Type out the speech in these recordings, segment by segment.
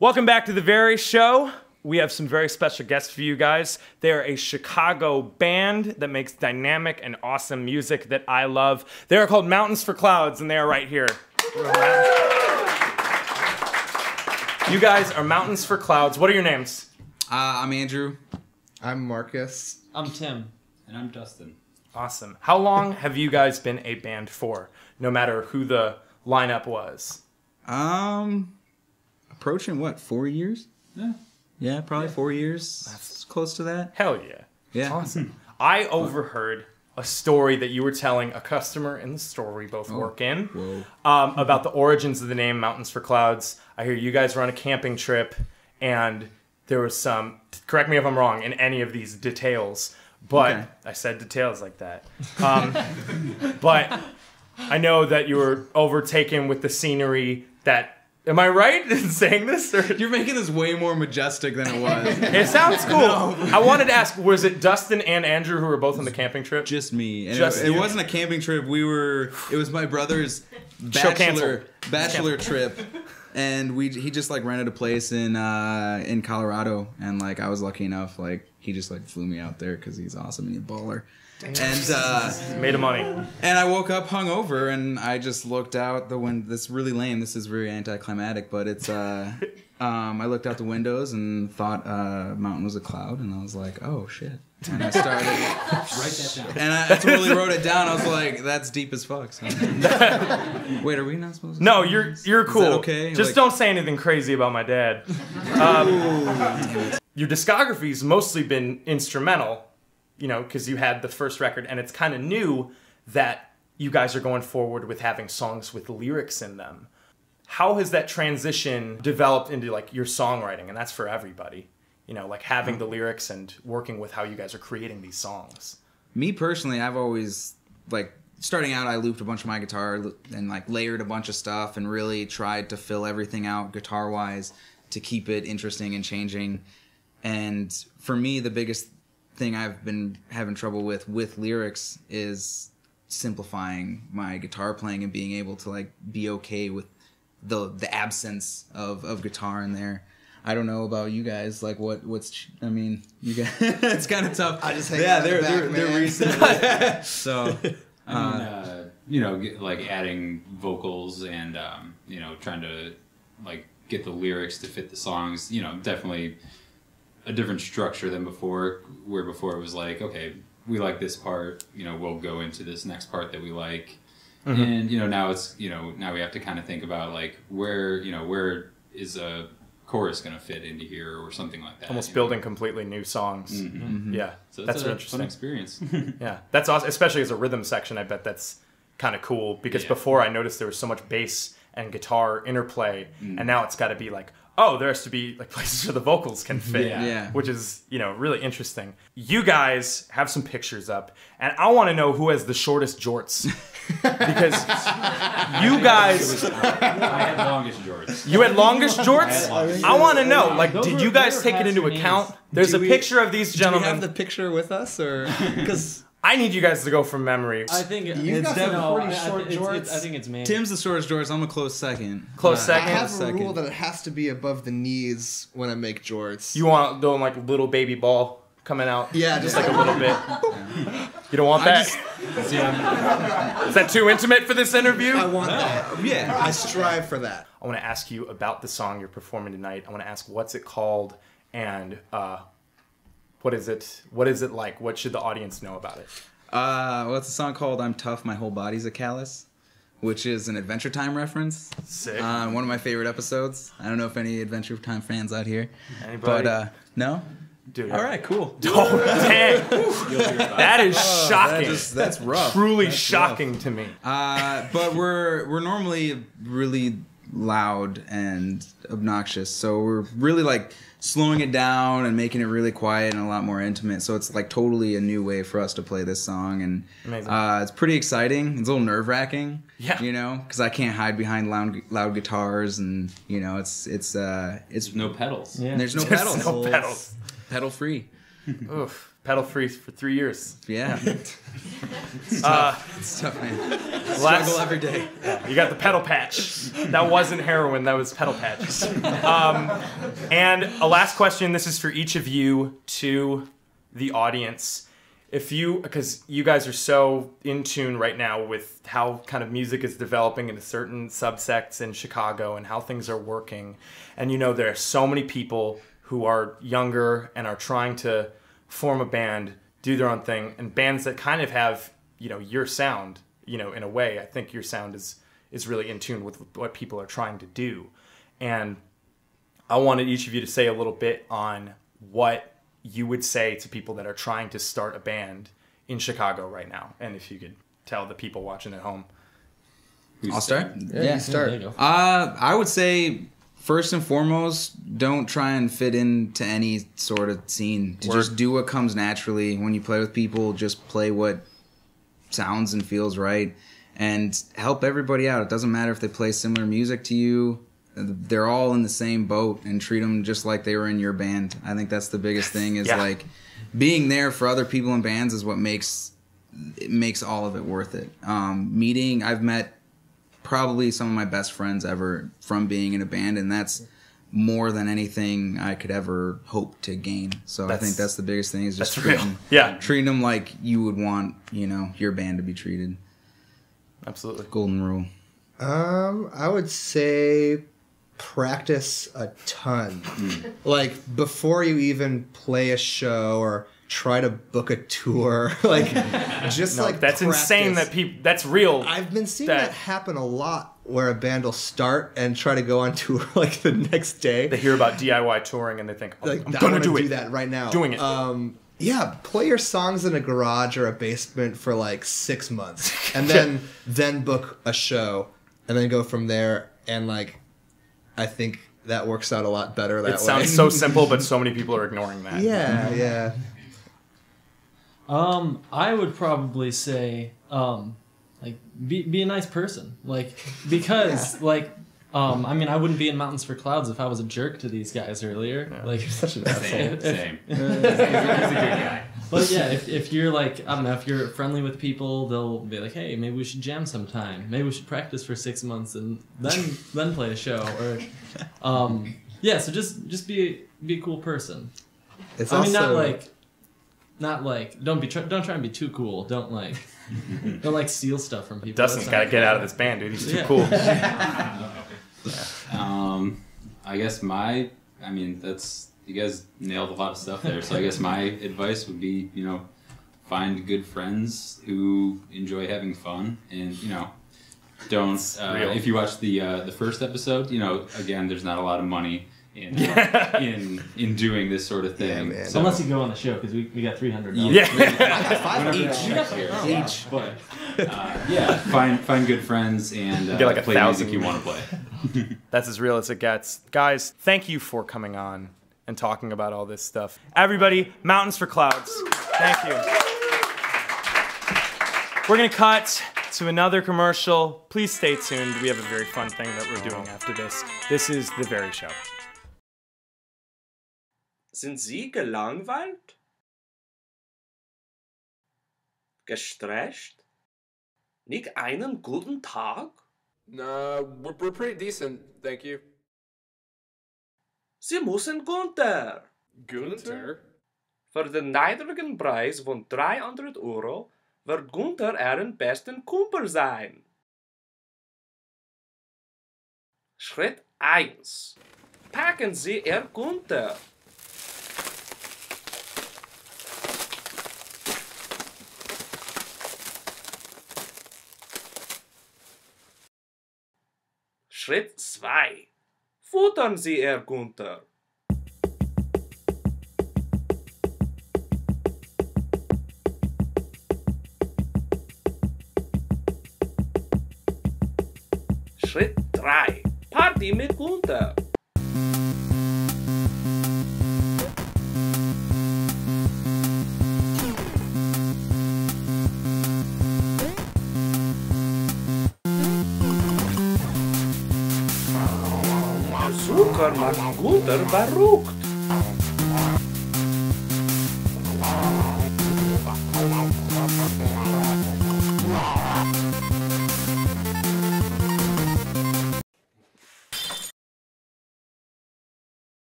Welcome back to The Very Show. We have some very special guests for you guys. They are a Chicago band that makes dynamic and awesome music that I love. They are called Mountains for Clouds, and they are right here. You guys are Mountains for Clouds. What are your names? I'm Andrew. I'm Marcus. I'm Tim. And I'm Dustin. Awesome. How long have you guys been a band for, no matter who the lineup was? Approaching what, 4 years? Yeah, probably 4 years. That's close to that. Hell yeah. Yeah. Awesome. I overheard a story that you were telling a customer in the store we both work in about the origins of the name Mountains for Clouds. I hear you guys were on a camping trip, and there was some, correct me if I'm wrong, in any of these details, but okay. I said details like that. But I know that you were overtaken with the scenery that, am I right in saying this? Or? You're making this way more majestic than it was. It sounds cool. No. I wanted to ask, was it Dustin and Andrew who were both on the camping trip? Just me. And Just it wasn't a camping trip. It was my brother's bachelor trip. And he just like rented a place in Colorado, and like I was lucky enough, like he just like flew me out there because he's awesome and he's a baller. And made of money. And I woke up hungover, and I just looked out the window. This is really lame. This is very anticlimactic, but it's I looked out the windows and thought mountain was a cloud, and I was like, oh shit. And I started write that down. And I totally wrote it down. I was like, that's deep as fuck. So. Wait, are we not supposed to? No, you're cool. Is that okay? Just don't say anything crazy about my dad. Your discography's mostly been instrumental, you know, because you had the first record, and it's kind of new that you guys are going forward with having songs with lyrics in them. How has that transition developed into like your songwriting? And that's for everybody. You know, like having the lyrics and working with how you guys are creating these songs. Me personally, I've always, like, starting out, I looped a bunch of my guitar and, like, layered a bunch of stuff and really tried to fill everything out guitar-wise to keep it interesting and changing. And for me, the biggest thing I've been having trouble with lyrics is simplifying my guitar playing and being able to, like, be okay with the absence of guitar in there. I don't know about you guys. Like, what's? I mean, you guys. It's kind of tough. I just hang out in the back, they're recent. So, I mean, you know, like adding vocals and you know, trying to like get the lyrics to fit the songs. You know, definitely a different structure than before. Where before it was like, okay, we like this part. You know, we'll go into this next part that we like. Mm-hmm. And you know, now it's now we have to kind of think about like where is a chorus going to fit into here or something like that. Almost building completely new songs. Mm-hmm. Mm-hmm. Yeah, so that's a interesting fun experience. Yeah, that's awesome, especially as a rhythm section. I bet that's kind of cool because before I noticed there was so much bass and guitar interplay, and now it's got to be like, oh, there has to be like places where the vocals can fit, which is, you know, really interesting. You guys have some pictures up, and I want to know who has the shortest jorts. Because you guys... I had longest jorts. You had longest jorts? I want to know, like, did you guys take it into account? There's a picture of these gentlemen. Do we have the picture with us, or... Because... I need you guys to go from memory. I think You've got some pretty short jorts. I think it's me. Tim's the shortest jorts. I'm a close second. Close second? I have a rule that it has to be above the knees when I make jorts. You want the like little baby ball coming out? Yeah, just like a little bit. You don't want that? Is that too intimate for this interview? I want that. Yeah, I strive for that. I want to ask you about the song you're performing tonight. I want to ask what's it called and what is it? What is it like? What should the audience know about it? Well, it's a song called "I'm Tough, My Whole Body's a Callus," which is an Adventure Time reference. Sick. One of my favorite episodes. I don't know if any Adventure Time fans out here. Anybody? But no. Dude. All right, cool. Oh, dang. That is shocking. That's rough. Truly that's shocking rough. To me. But we're normally really loud and obnoxious, so we're really like slowing it down and making it really quiet and a lot more intimate. So it's like totally a new way for us to play this song, and it's pretty exciting. It's a little nerve-wracking, you know, because I can't hide behind loud guitars, and you know, it's no pedals. Yeah. There's no pedals. pedal free. Oof. Pedal free for 3 years. Yeah. It's tough, man. Struggle every day. You got the pedal patch. That wasn't heroin. That was pedal patch. And a last question. This is for each of you to the audience. Because you guys are so in tune right now with how kind of music is developing into certain subsects in Chicago and how things are working. And there are so many people who are younger and are trying to form a band, do their own thing, and bands that kind of have, your sound, in a way. I think your sound is really in tune with what people are trying to do. And I wanted each of you to say a little bit on what you would say to people that are trying to start a band in Chicago right now. And if you could tell the people watching at home. I'll start? Yeah, you start. There you go. I would say, first and foremost, don't try and fit into any sort of scene. Just do what comes naturally. When you play with people, just play what sounds and feels right. And help everybody out. It doesn't matter if they play similar music to you. They're all in the same boat, and treat them just like they were in your band. I think that's the biggest thing is like being there for other people in bands is what makes all of it worth it. I've met probably some of my best friends ever from being in a band, and that's more than anything I could ever hope to gain. So I think that's the biggest thing is just treating them like you would want, your band to be treated. Absolutely. Golden rule. I would say practice a ton. Like before you even play a show or try to book a tour, that's practice. Insane that that's real. I've been seeing that happen a lot where a band will start and try to go on tour the next day. They hear about DIY touring and they think, I'm going to do that right now. Doing it. Yeah, play your songs in a garage or a basement for 6 months and then book a show and then go from there. And I think that works out a lot better that way. It sounds so simple, but so many people are ignoring that. Yeah. I would probably say, be a nice person, because I wouldn't be in Mountains for Clouds if I was a jerk to these guys earlier. You're such an asshole. Same. He's a good guy. But yeah, if you're if you're friendly with people, they'll be like, hey, maybe we should jam sometime. Maybe we should practice for 6 months and then play a show. Or, so just be a cool person. It's don't try and be too cool. Don't steal stuff from people. Dustin's got to get out of this band, dude. He's too cool. I guess you guys nailed a lot of stuff there. So I guess my advice would be, find good friends who enjoy having fun, and don't. If you watch the first episode, again, there's not a lot of money in doing this sort of thing. Yeah, so, unless you go on the show, because we got $300. Each. But find good friends and get play 1,000 music you want to play. That's as real as it gets. Guys, thank you for coming on and talking about all this stuff. Everybody, Mountains for Clouds. Thank you. We're going to cut to another commercial. Please stay tuned. We have a very fun thing that we're doing after this. This is The Very Show. Sind Sie gelangweilt? Gestresst? Nicht einen guten Tag? Nah, we're pretty decent, thank you. Sie müssen Gunter. Gunter? Für den niedrigen Preis von 300 € wird Gunter Ihren besten Kumpel sein. Schritt 1. Packen Sie Ihr Gunter. Schritt 2. Futtern Sie Ihr Gunter. Schritt 3. Party mit Gunter. Zucker macht Gunter verrückt.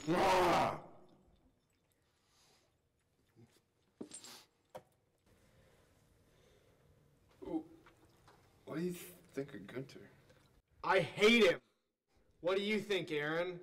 What do you think of Gunter? I hate him. What do you think, Aaron?